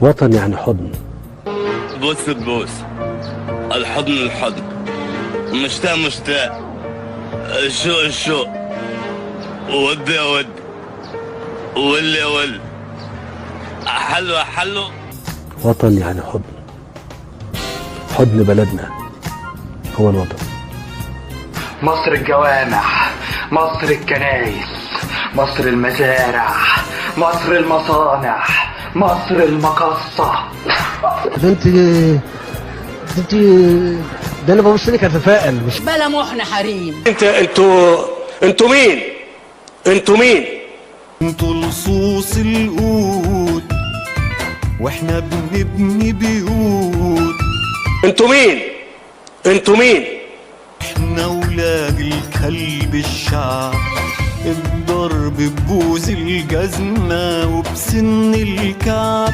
وطن يعني حضن. بوس ببوس، الحضن الحضن، مشتاق مشتاق، الشوق الشوق، ود يا ود، ول يا ول، حلو يا حلو. وطن يعني حضن. حضن بلدنا هو الوطن. مصر الجوامع، مصر الكنايس، مصر المزارع، مصر المصانع، مصر المقصة. ده انت ده انا ببص لك اتفائل مش بلا محن حريم. انتوا مين؟ انتوا لصوص القود واحنا بنبني بيوت. انتوا مين؟ احنا ولاد الكلب الشعب، الضرب ببوز الجزمة وبسن الكعب.